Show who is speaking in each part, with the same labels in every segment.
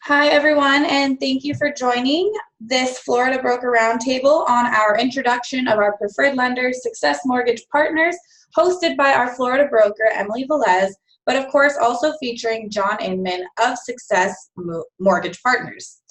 Speaker 1: Hi, everyone, and thank you for joining this Florida Broker Roundtable on our introduction of our preferred lenders, Success Mortgage Partners, hosted by our Florida broker, Emily Velez, but of course also featuring John Inman of Success Mortgage Partners.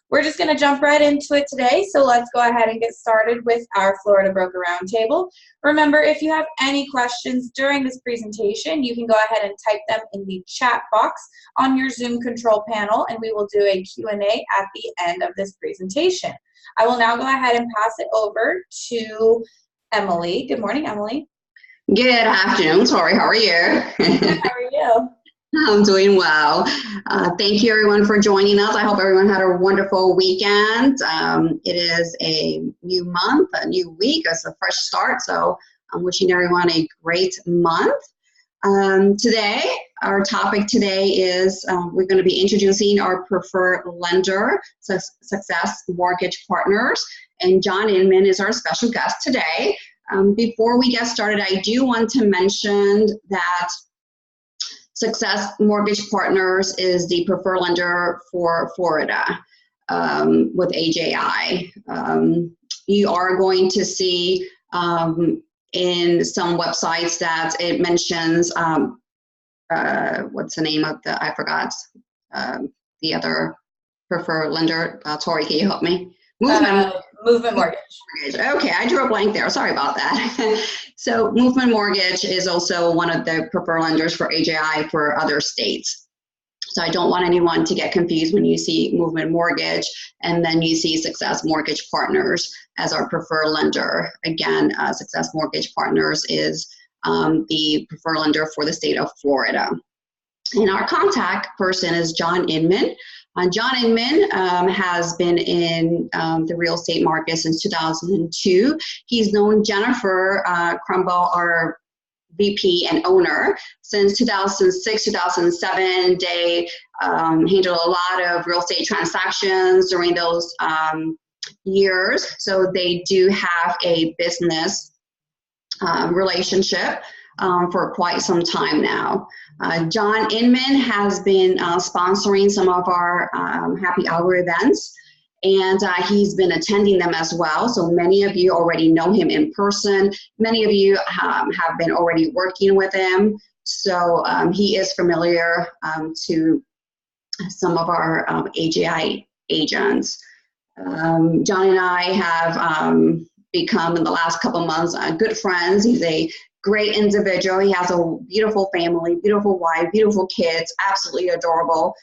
Speaker 1: We're just going to jump right into it today, so let's go ahead and get started with our Florida Broker Roundtable. Remember, if you have any questions during this presentation, you can go ahead and type them in the chat box on your Zoom control panel, and we will do a Q&A at the end of this presentation. I will now go ahead and pass it over to Emily. Good morning, Emily.
Speaker 2: Good afternoon, Tori. How are you?
Speaker 1: Good, how are you?
Speaker 2: I'm doing well. Thank you, everyone, for joining us. I hope everyone had a wonderful weekend. It is a new month, a new week. It's a fresh start, so I'm wishing everyone a great month. Today, our topic today is we're going to be introducing our preferred lender, Success Mortgage Partners, and John Inman is our special guest today. Before we get started, I do want to mention that Success Mortgage Partners is the preferred lender for Florida with AJI. You are going to see in some websites that it mentions, what's the name of I forgot, the other preferred lender. Tori, can you help me?
Speaker 1: Movement Mortgage.
Speaker 2: Okay, I drew a blank there. Sorry about that. So Movement Mortgage is also one of the preferred lenders for AJI for other states. So I don't want anyone to get confused when you see Movement Mortgage and then you see Success Mortgage Partners as our preferred lender. Again, Success Mortgage Partners is the preferred lender for the state of Florida. And our contact person is John Inman. John Inman has been in the real estate market since 2002. He's known Jennifer Crumble, our VP and owner, since 2006, 2007. They handled a lot of real estate transactions during those years. So they do have a business relationship for quite some time now. John Inman has been sponsoring some of our happy hour events, and he's been attending them as well. So many of you already know him in person. Many of you have been already working with him. So he is familiar to some of our AJI agents. John and I have become, in the last couple months, good friends. He's a great individual. He has a beautiful family, beautiful wife, beautiful kids, absolutely adorable,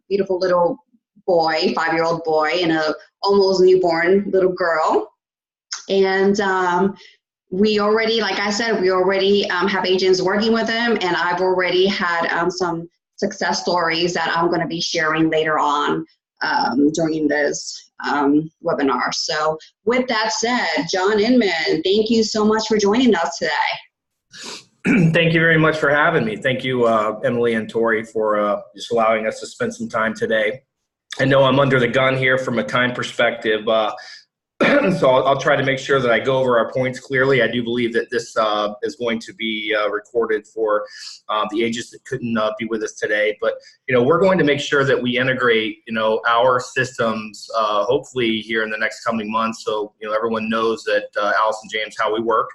Speaker 2: beautiful little boy, 5-year-old boy, and a almost newborn little girl. And we already, like I said, we already have agents working with him, and I've already had some success stories that I'm going to be sharing later on during this webinar. So with that said, John Inman, thank you so much for joining us today.
Speaker 3: Thank you very much for having me. Thank you, Emily and Tori, for just allowing us to spend some time today. I know I'm under the gun here from a time perspective, so I'll try to make sure that I go over our points clearly. I do believe that this is going to be recorded for the agents that couldn't be with us today. But, we're going to make sure that we integrate, our systems, hopefully here in the next coming months. So, everyone knows that Allison James, how we work.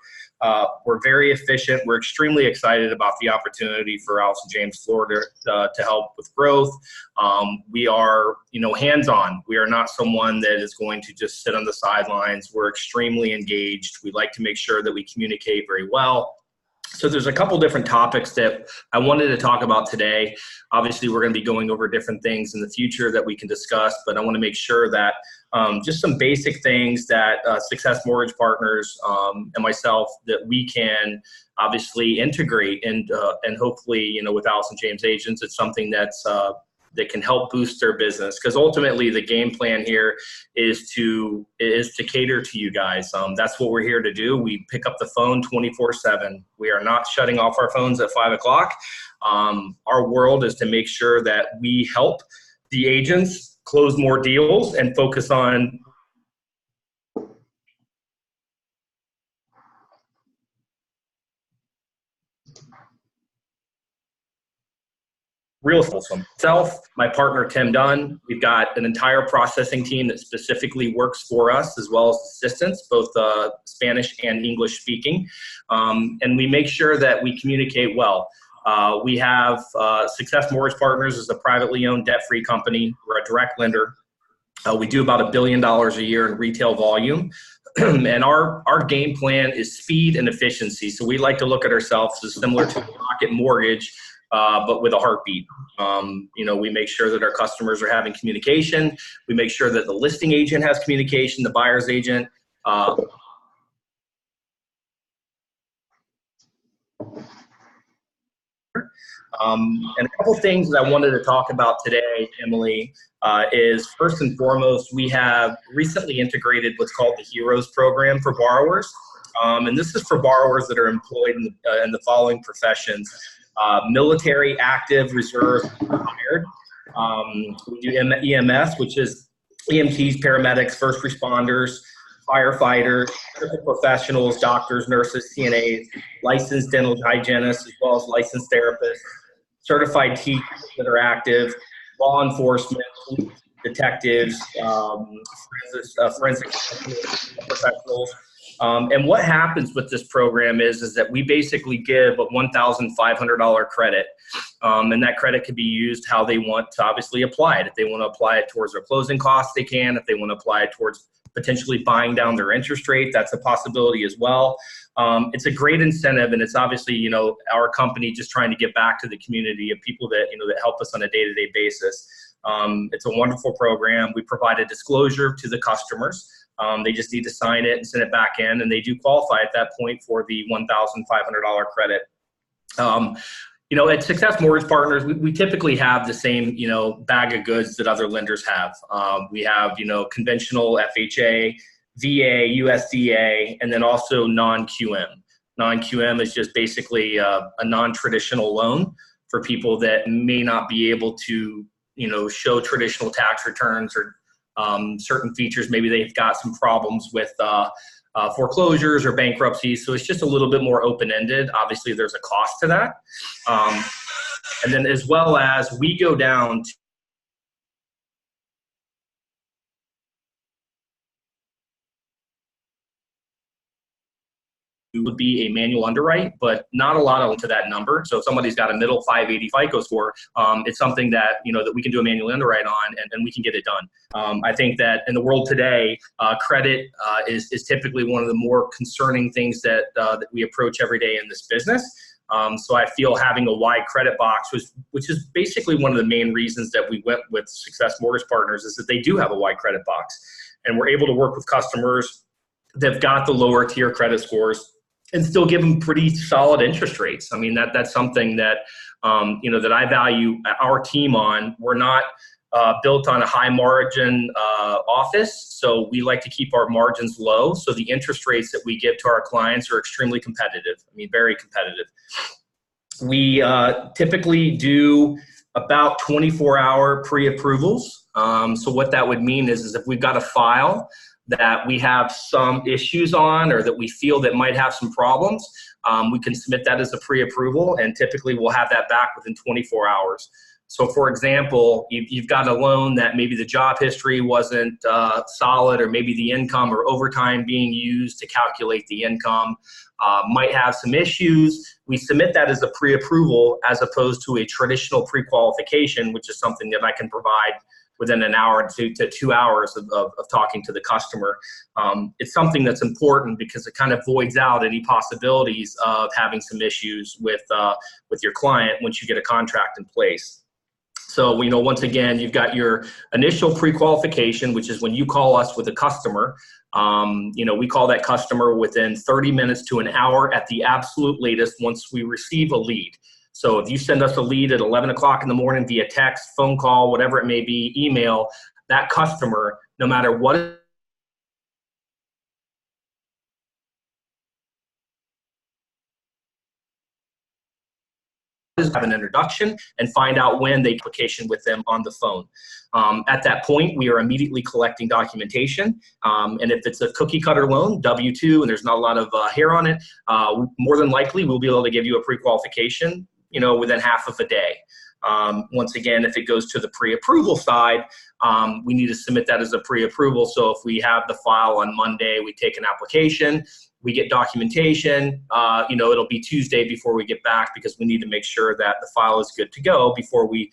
Speaker 3: We're very efficient. We're extremely excited about the opportunity for Allison James, Florida, to help with growth. We are, hands-on. We are not someone that is going to just sit on the sidelines. We're extremely engaged. We like to make sure that we communicate very well. So there's a couple different topics that I wanted to talk about today. Obviously, we're going to be going over different things in the future that we can discuss, but I want to make sure that just some basic things that Success Mortgage Partners and myself that we can obviously integrate and hopefully, with Allison James agents, it's something that's that can help boost their business, because ultimately the game plan here is to cater to you guys. That's what we're here to do. We pick up the phone 24/7. We are not shutting off our phones at 5 o'clock. Our world is to make sure that we help the agents close more deals and focus on real wholesome. Myself, my partner, Tim Dunn, we've got an entire processing team that specifically works for us, as well as assistants, both Spanish and English speaking. And we make sure that we communicate well. We have Success Mortgage Partners is a privately owned debt-free company. We're a direct lender. We do about $1 billion a year in retail volume. And our game plan is speed and efficiency. So we like to look at ourselves as similar to a Rocket Mortgage, but with a heartbeat. We make sure that our customers are having communication. We make sure that the listing agent has communication, the buyer's agent. And a couple things that I wanted to talk about today, Emily, is first and foremost, we have recently integrated what's called the HEROES program for borrowers. And this is for borrowers that are employed in the following professions: military, active, reserve, retired. We do EMS, which is EMTs, paramedics, first responders, firefighters, medical professionals, doctors, nurses, CNAs, licensed dental hygienists, as well as licensed therapists, certified teachers that are active, law enforcement, detectives, forensic professionals. And what happens with this program is that we basically give a $1,500 credit, and that credit can be used how they want to obviously apply it. If they want to apply it towards their closing costs, they can. If they want to apply it towards potentially buying down their interest rate, that's a possibility as well. It's a great incentive, and it's obviously, our company just trying to give back to the community of people that, that help us on a day-to-day basis. It's a wonderful program. We provide a disclosure to the customers. They just need to sign it and send it back in, and they do qualify at that point for the $1,500 credit. At Success Mortgage Partners, we typically have the same, bag of goods that other lenders have. We have, conventional FHA, VA, USDA, and then also non-QM. Non-QM is just basically a non-traditional loan for people that may not be able to, show traditional tax returns or certain features. Maybe they've got some problems with foreclosures or bankruptcy. So it's just a little bit more open-ended. Obviously, there's a cost to that. And then as well as we go down to would be a manual underwrite, but not a lot onto that number. So if somebody's got a middle 580 FICO score, it's something that, that we can do a manual underwrite on, and we can get it done. I think that in the world today, credit is typically one of the more concerning things that we approach every day in this business. So I feel having a wide credit box, which is basically one of the main reasons that we went with Success Mortgage Partners, is that they do have a wide credit box, and we're able to work with customers that've got the lower tier credit scores and still give them pretty solid interest rates. I mean, that's something that, that I value our team on. We're not built on a high margin office, so we like to keep our margins low. So the interest rates that we give to our clients are extremely competitive. I mean, very competitive. We typically do about 24-hour pre-approvals. So what that would mean is if we've got a file that we have some issues on, or that we feel that might have some problems, we can submit that as a pre-approval, and typically we'll have that back within 24 hours. So for example, you've got a loan that maybe the job history wasn't solid, or maybe the income or overtime being used to calculate the income might have some issues. We submit that as a pre-approval as opposed to a traditional pre-qualification, which is something that I can provide within an hour to 2 hours of talking to the customer. It's something that's important because it kind of voids out any possibilities of having some issues with your client once you get a contract in place. So, once again, you've got your initial pre-qualification, which is when you call us with a customer. We call that customer within 30 minutes to an hour at the absolute latest once we receive a lead. So if you send us a lead at 11 o'clock in the morning via text, phone call, whatever it may be, email, that customer, no matter what have an introduction and find out when they application with them on the phone. At that point, we are immediately collecting documentation. And if it's a cookie cutter loan, W-2, and there's not a lot of hair on it, more than likely we'll be able to give you a pre-qualification, within half of a day. Once again, if it goes to the pre-approval side, we need to submit that as a pre-approval. So if we have the file on Monday, we take an application, we get documentation, it'll be Tuesday before we get back, because we need to make sure that the file is good to go before we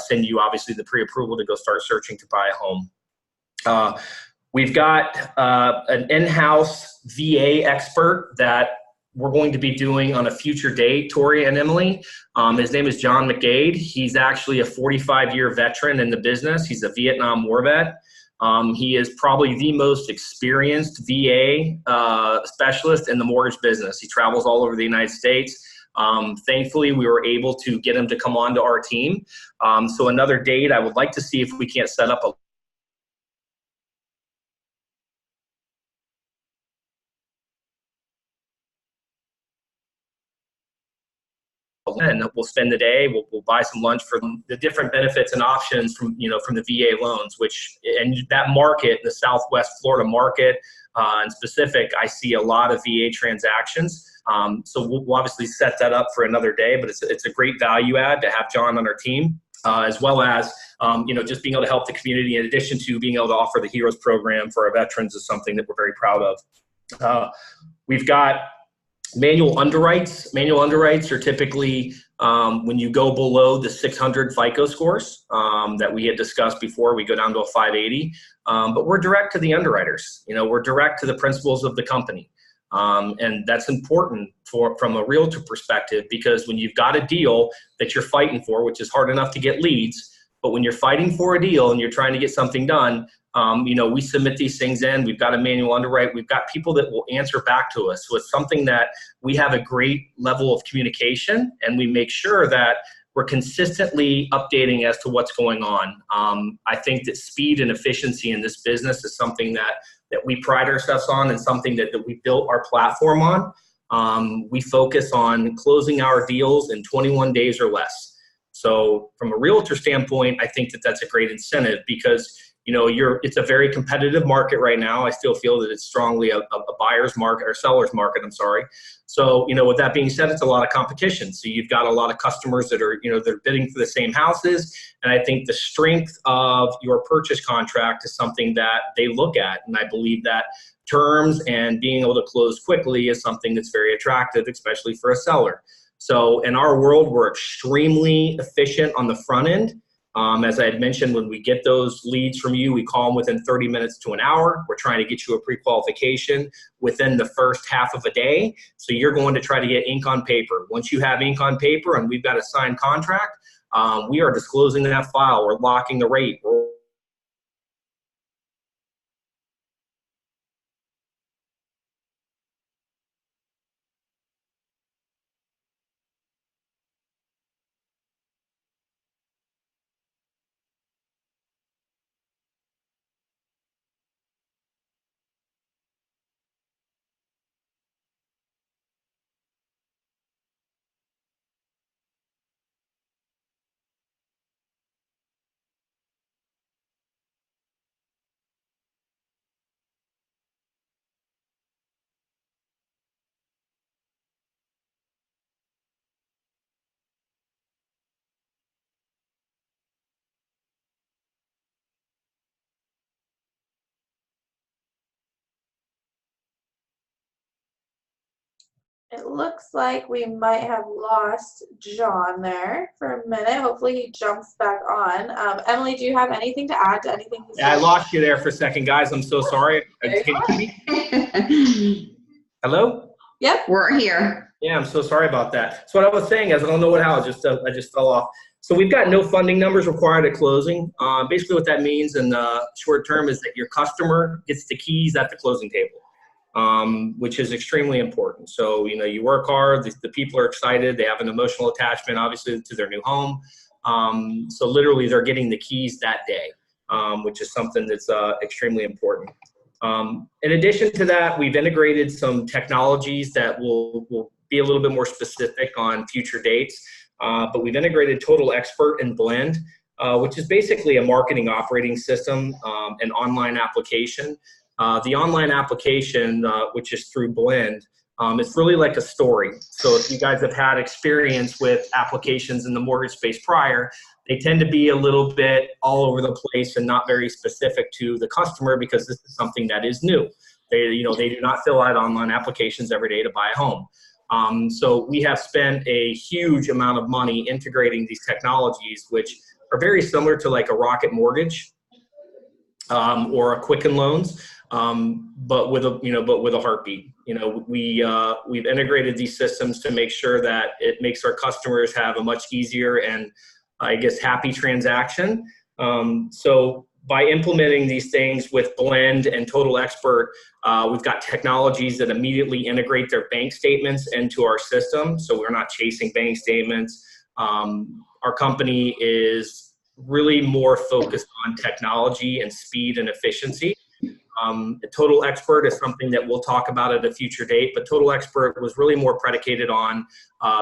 Speaker 3: send you, obviously, the pre-approval to go start searching to buy a home. We've got an in-house VA expert that we're going to be doing on a future date, Tori and Emily. His name is John McGade. He's actually a 45-year veteran in the business. He's a Vietnam War vet. He is probably the most experienced VA specialist in the mortgage business. He travels all over the United States. Thankfully, we were able to get him to come onto our team. So another date, I would like to see if we can't set up a and we'll spend the day, we'll buy some lunch for the different benefits and options from the VA loans, and that market, the Southwest Florida market in specific, I see a lot of VA transactions. So we'll obviously set that up for another day, but it's a great value add to have John on our team, as well as just being able to help the community, in addition to being able to offer the Heroes program for our veterans, is something that we're very proud of. We've got manual underwrites. Manual underwrites are typically when you go below the 600 FICO scores that we had discussed before, we go down to a 580. But we're direct to the underwriters. We're direct to the principals of the company. And that's important from a realtor perspective, because when you've got a deal that you're fighting for, which is hard enough to get leads, but when you're fighting for a deal and you're trying to get something done, we submit these things in. We've got a manual underwrite. We've got people that will answer back to us. So it's something that we have a great level of communication, and we make sure that we're consistently updating as to what's going on. I think that speed and efficiency in this business is something that we pride ourselves on, and something that we built our platform on. We focus on closing our deals in 21 days or less. So from a realtor standpoint, I think that that's a great incentive, because it's a very competitive market right now. I still feel that it's strongly a buyer's market, or seller's market, I'm sorry. So, with that being said, it's a lot of competition. So you've got a lot of customers that are, they're bidding for the same houses. And I think the strength of your purchase contract is something that they look at. And I believe that terms and being able to close quickly is something that's very attractive, especially for a seller. So in our world, we're extremely efficient on the front end. As I had mentioned, when we get those leads from you, we call them within 30 minutes to an hour. We're trying to get you a pre-qualification within the first half of a day. So you're going to try to get ink on paper. Once you have ink on paper and we've got a signed contract, we are disclosing that file. We're locking the rate.
Speaker 1: It looks like we might have lost John there for a minute. Hopefully he jumps back on. Emily, do you have anything to add to anything he said?
Speaker 3: Yeah, I lost you there for a second, guys. I'm so sorry. Hello?
Speaker 1: Yep.
Speaker 2: We're here.
Speaker 3: Yeah, I'm so sorry about that. So what I was saying is, I don't know how, I just fell off. So we've got no funding numbers required at closing. Basically what that means in the short term is that your customer gets the keys at the closing table. Which is extremely important. So, you work hard, the people are excited, they have an emotional attachment, obviously, to their new home. So literally they're getting the keys that day, which is something that's extremely important. In addition to that, we've integrated some technologies that will be a little bit more specific on future dates. But we've integrated Total Expert and Blend, which is basically a marketing operating system, an online application. The online application, which is through Blend, It's really like a story. So if you guys have had experience with applications in the mortgage space prior, they tend to be a little bit all over the place and not very specific to the customer, because this is something that is new. They do not fill out online applications every day to buy a home. So we have spent a huge amount of money integrating these technologies, which are very similar to like a Rocket Mortgage or a Quicken Loans, but with a heartbeat. We've integrated these systems to make sure that it makes our customers have a much easier and, I guess, happy transaction. So by implementing these things with Blend and Total Expert, we've got technologies that immediately integrate their bank statements into our system, so we're not chasing bank statements. Our company is really more focused on technology and speed and efficiency. Total Expert is something that we'll talk about at a future date, but Total Expert was really more predicated on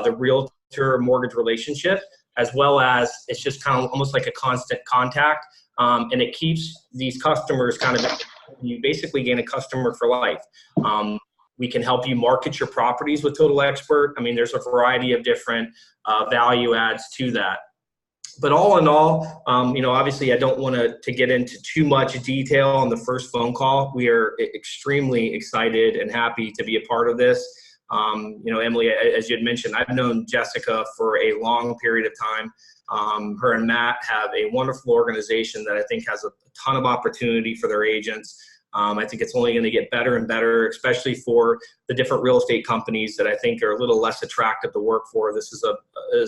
Speaker 3: the realtor mortgage relationship, as well as it's just kind of almost like a constant contact. And it keeps these customers you basically gain a customer for life. We can help you market your properties with Total Expert. I mean, there's a variety of different value adds to that. But all in all, obviously I don't want to get into too much detail on the first phone call. We are extremely excited and happy to be a part of this. Emily, as you had mentioned, I've known Jessica for a long period of time. Her and Matt have a wonderful organization that I think has a ton of opportunity for their agents. I think it's only going to get better and better, especially for the different real estate companies that I think are a little less attractive to work for. This is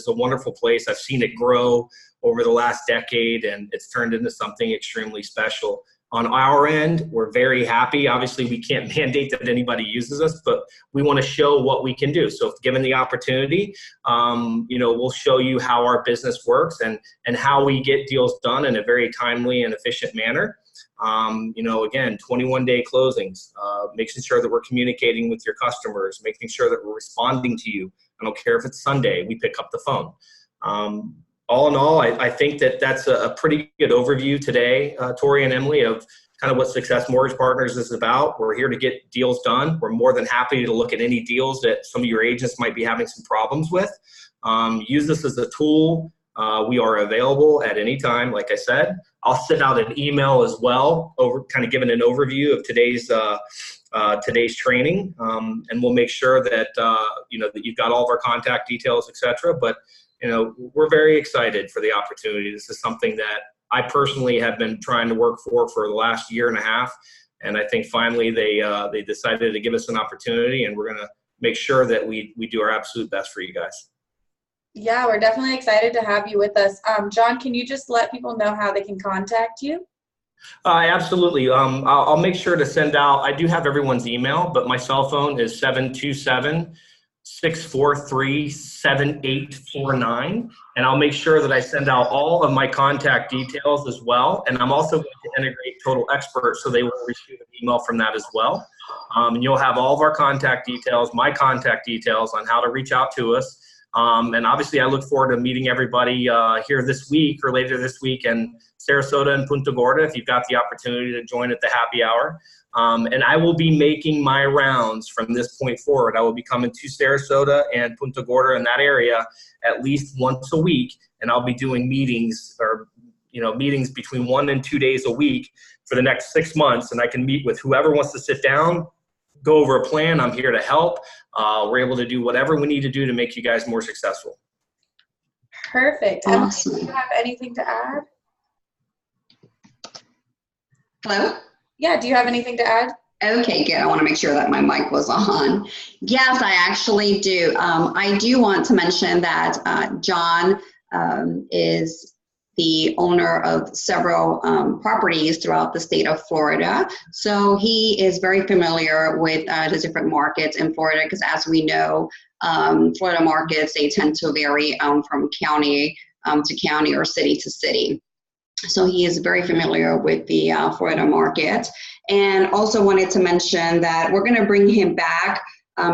Speaker 3: a wonderful place. I've seen it grow over the last decade, and it's turned into something extremely special. On our end, we're very happy. Obviously, we can't mandate that anybody uses us, but we want to show what we can do. So if given the opportunity, we'll show you how our business works and how we get deals done in a very timely and efficient manner. Again, 21-day closings, making sure that we're communicating with your customers, making sure that we're responding to you. I don't care if it's Sunday, we pick up the phone. All in all, I think that's a pretty good overview today, Tori and Emily, of kind of what Success Mortgage Partners is about. We're here to get deals done. We're more than happy to look at any deals that some of your agents might be having some problems with. Use this as a tool. We are available at any time, like I said. I'll send out an email as well, kind of giving an overview of today's training, and we'll make sure that that you've got all of our contact details, etc. But we're very excited for the opportunity. This is something that I personally have been trying to work for the last year and a half, and I think finally they decided to give us an opportunity, and we're going to make sure that we do our absolute best for you guys.
Speaker 1: Yeah, we're definitely excited to have you with us. John, can you just let people know how they can contact you?
Speaker 3: Absolutely. I'll make sure to send out, I do have everyone's email, but my cell phone is 727-643-7849. And I'll make sure that I send out all of my contact details as well. And I'm also going to integrate Total Expert, so they will receive an email from that as well. And you'll have all of our contact details, my contact details on how to reach out to us. And obviously, I look forward to meeting everybody here this week or later this week in Sarasota and Punta Gorda, if you've got the opportunity to join at the happy hour. And I will be making my rounds from this point forward. I will be coming to Sarasota and Punta Gorda in that area at least once a week, and I'll be doing meetings between 1 and 2 days a week for the next 6 months, and I can meet with whoever wants to sit down, go over a plan. I'm here to help. We're able to do whatever we need to do to make you guys more successful.
Speaker 1: Perfect.
Speaker 2: Awesome.
Speaker 1: Do you have anything to add?
Speaker 2: Hello?
Speaker 1: Yeah, do you have anything to add?
Speaker 2: Okay, good. I want to make sure that my mic was on. Yes, I actually do. I do want to mention that John is the owner of several properties throughout the state of Florida. So he is very familiar with the different markets in Florida, because as we know, Florida markets, they tend to vary from county to county or city to city. So he is very familiar with the Florida market. And also wanted to mention that we're going to bring him back,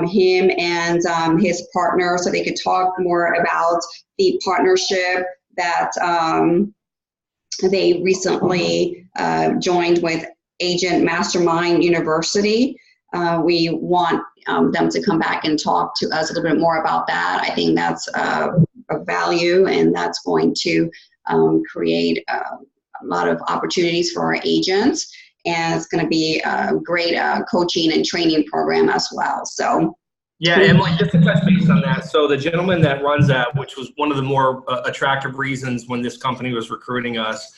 Speaker 2: him and his partner, so they could talk more about the partnership that they recently joined with Agent Mastermind University. we want them to come back and talk to us a little bit more about that. I think that's a value, and that's going to create a lot of opportunities for our agents, and it's going to be a great coaching and training program as well. So.
Speaker 3: Yeah, and just to touch base on that, so the gentleman that runs that, which was one of the more attractive reasons when this company was recruiting us,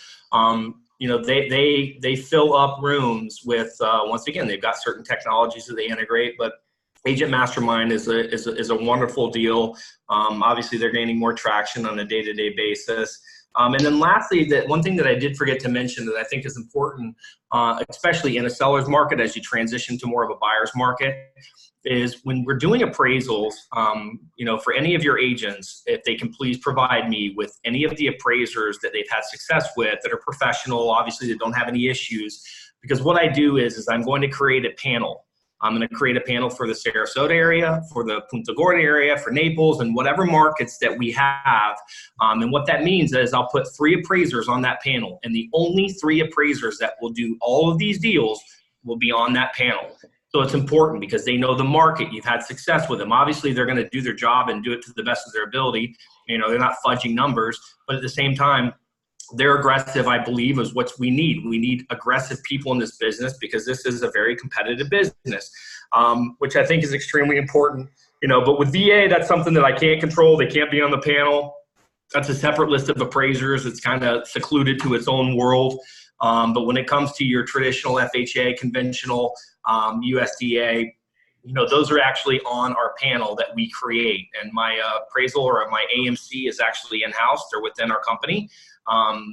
Speaker 3: they fill up rooms with, once again, they've got certain technologies that they integrate, but Agent Mastermind is a wonderful deal. Obviously, they're gaining more traction on a day-to-day basis. And then lastly, that one thing that I did forget to mention that I think is important, especially in a seller's market as you transition to more of a buyer's market, is when we're doing appraisals, for any of your agents, if they can please provide me with any of the appraisers that they've had success with that are professional, obviously that don't have any issues, because what I do is I'm going to create a panel. I'm going to create a panel for the Sarasota area, for the Punta Gorda area, for Naples, and whatever markets that we have. And what that means is I'll put 3 appraisers on that panel, and the only 3 appraisers that will do all of these deals will be on that panel. So it's important because they know the market. You've had success with them. Obviously, they're going to do their job and do it to the best of their ability. They're not fudging numbers, but at the same time, they're aggressive, I believe, is what we need. We need aggressive people in this business because this is a very competitive business, which I think is extremely important. But with VA, that's something that I can't control. They can't be on the panel. That's a separate list of appraisers. It's kind of secluded to its own world. But when it comes to your traditional FHA, conventional USDA, those are actually on our panel that we create. And my appraisal or my AMC is actually in-house. They're within our company.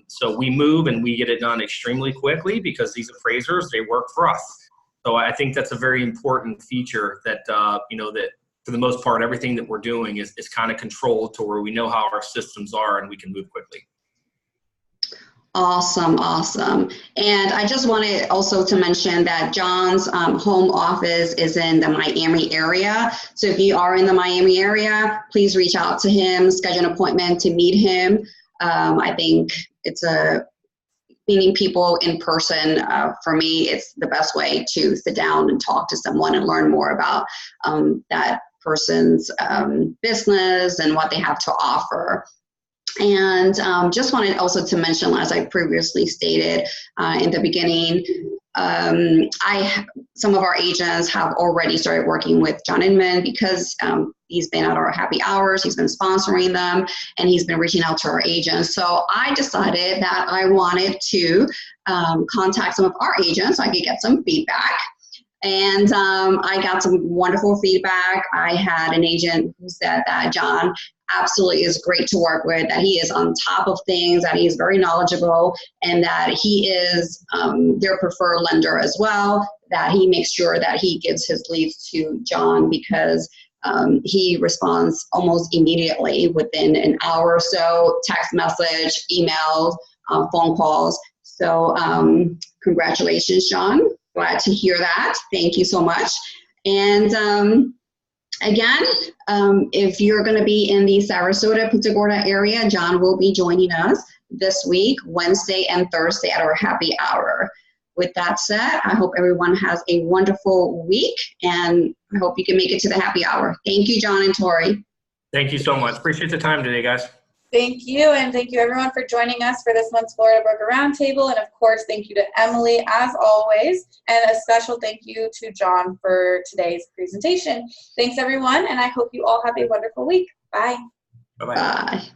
Speaker 3: So we move and we get it done extremely quickly because these appraisers, they work for us. So I think that's a very important feature that, that for the most part, everything that we're doing is kind of controlled to where we know how our systems are and we can move quickly.
Speaker 2: Awesome. And I just wanted also to mention that John's home office is in the Miami area. So if you are in the Miami area, please reach out to him, schedule an appointment to meet him. I think it's meeting people in person. For me, it's the best way to sit down and talk to someone and learn more about that person's business and what they have to offer. And just wanted also to mention, as I previously stated in the beginning, some of our agents have already started working with John Inman because he's been at our happy hours, he's been sponsoring them, and he's been reaching out to our agents. So I decided that I wanted to contact some of our agents so I could get some feedback. And I got some wonderful feedback. I had an agent who said that John absolutely is great to work with, that he is on top of things, that he's very knowledgeable, and that he is their preferred lender as well, that he makes sure that he gives his leads to John because he responds almost immediately within an hour or so, text message, emails, phone calls. So congratulations, John. Glad to hear that. Thank you so much. And again, if you're going to be in the Sarasota, Punta Gorda area, John will be joining us this week, Wednesday and Thursday at our happy hour. With that said, I hope everyone has a wonderful week, and I hope you can make it to the happy hour. Thank you, John and Tori.
Speaker 3: Thank you so much. Appreciate the time today, guys.
Speaker 1: Thank you, and thank you everyone for joining us for this month's Florida Broker Roundtable, and of course, thank you to Emily as always, and a special thank you to John for today's presentation. Thanks everyone, and I hope you all have a wonderful week. Bye.
Speaker 3: Bye-bye.
Speaker 2: Bye.